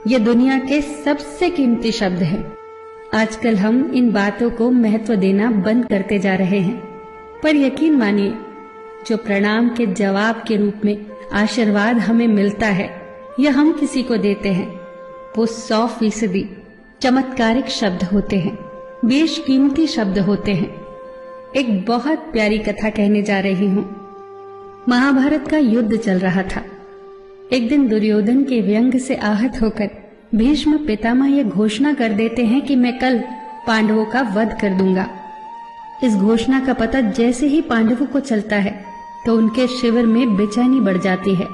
ये दुनिया के सबसे कीमती शब्द हैं। आजकल हम इन बातों को महत्व देना बंद करते जा रहे हैं, पर यकीन मानिए, जो प्रणाम के जवाब के रूप में आशीर्वाद हमें मिलता है या हम किसी को देते हैं, वो 100% चमत्कारिक शब्द होते हैं, बेशकीमती शब्द होते हैं। एक बहुत प्यारी कथा कहने जा रही हूं। महाभारत का युद्ध चल रहा था। एक दिन दुर्योधन के व्यंग से आहत होकर भीष्म पितामह यह घोषणा कर देते हैं कि मैं कल पांडवों का वध कर दूंगा। इस घोषणा का पता जैसे ही पांडवों को चलता है तो उनके शिविर में बेचैनी बढ़ जाती है।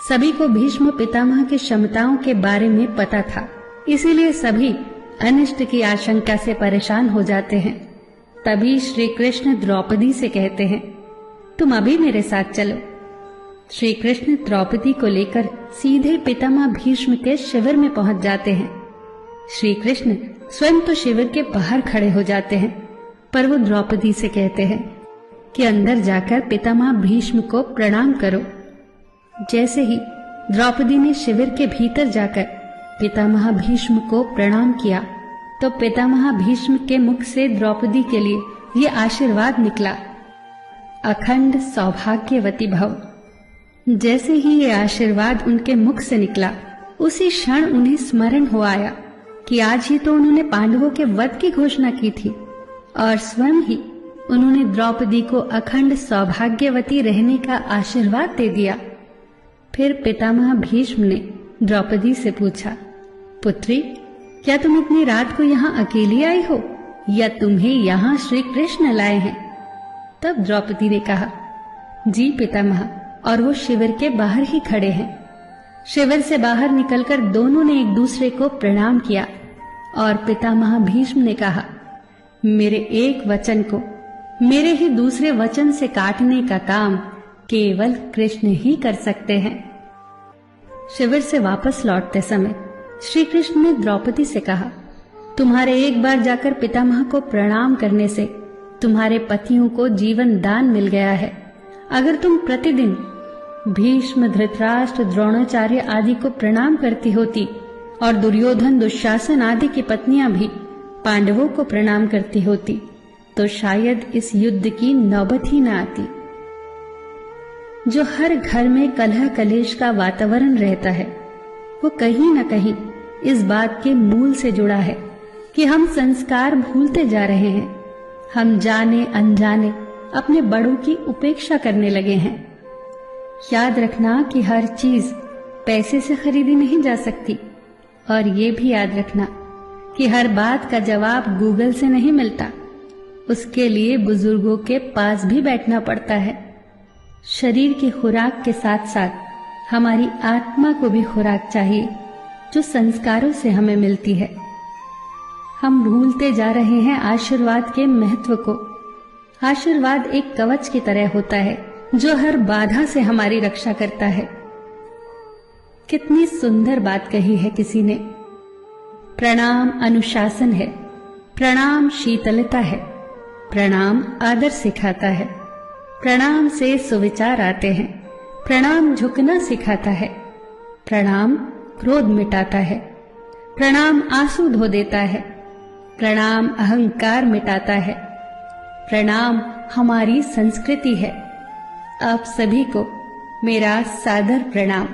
सभी को भीष्म पितामह की क्षमताओं के बारे में पता था, इसीलिए सभी अनिष्ट की आशंका से परेशान हो जाते हैं। तभी श्री कृष्ण द्रौपदी से कहते हैं, तुम अभी मेरे साथ चलो। श्री कृष्ण द्रौपदी को लेकर सीधे पितामह भीष्म के शिविर में पहुंच जाते हैं। श्री कृष्ण स्वयं तो शिविर के बाहर खड़े हो जाते हैं, पर वो द्रौपदी से कहते हैं कि अंदर जाकर पितामह भीष्म को प्रणाम करो। जैसे ही द्रौपदी ने शिविर के भीतर जाकर पितामह भीष्म को प्रणाम किया तो पितामह भीष्म के मुख से द्रौपदी के लिए ये आशीर्वाद निकला, अखंड सौभाग्यवती भव। जैसे ही ये आशीर्वाद उनके मुख से निकला, उसी क्षण उन्हें स्मरण हो आया कि आज ही तो उन्होंने पांडवों के वध की घोषणा की थी और स्वयं ही उन्होंने द्रौपदी को अखंड सौभाग्यवती रहने का आशीर्वाद दे दिया। फिर पितामह भीष्म ने द्रौपदी से पूछा, पुत्री, क्या तुम इतनी रात को यहाँ अकेली आई हो या तुम्हें यहाँ श्री कृष्ण लाए हैं? तब द्रौपदी ने कहा, जी पितामह, और वो शिविर के बाहर ही खड़े हैं। शिविर से बाहर निकलकर दोनों ने एक दूसरे को प्रणाम किया और पितामह भीष्म ने कहा, मेरे एक वचन को मेरे ही दूसरे वचन से काटने का काम केवल कृष्ण ही कर सकते हैं। शिविर से वापस लौटते समय श्री कृष्ण ने द्रौपदी से कहा, तुम्हारे एक बार जाकर पितामह को प्रणाम करने से तुम्हारे पतियों को जीवन दान मिल गया है। अगर तुम प्रतिदिन भीष्म, धृतराष्ट्र, द्रोणाचार्य आदि को प्रणाम करती होती और दुर्योधन, दुशासन आदि की पत्नियां भी पांडवों को प्रणाम करती होती तो शायद इस युद्ध की नौबत ही न आती। जो हर घर में कलह कलेश का वातावरण रहता है, वो कहीं न कहीं इस बात के मूल से जुड़ा है कि हम संस्कार भूलते जा रहे हैं। हम जाने अनजाने अपने बड़ों की उपेक्षा करने लगे हैं। याद रखना कि हर चीज पैसे से खरीदी नहीं जा सकती, और ये भी याद रखना कि हर बात का जवाब गूगल से नहीं मिलता। उसके लिए बुजुर्गों के पास भी बैठना पड़ता है। शरीर की खुराक के साथ साथ हमारी आत्मा को भी खुराक चाहिए, जो संस्कारों से हमें मिलती है। हम भूलते जा रहे हैं आशीर्वाद के महत्व को। आशीर्वाद एक कवच की तरह होता है जो हर बाधा से हमारी रक्षा करता है। कितनी सुंदर बात कही है किसी ने। प्रणाम अनुशासन है, प्रणाम शीतलता है, प्रणाम आदर सिखाता है, प्रणाम से सुविचार आते हैं, प्रणाम झुकना सिखाता है, प्रणाम क्रोध मिटाता है, प्रणाम आंसू धो देता है, प्रणाम अहंकार मिटाता है, प्रणाम हमारी संस्कृति है। आप सभी को मेरा सादर प्रणाम।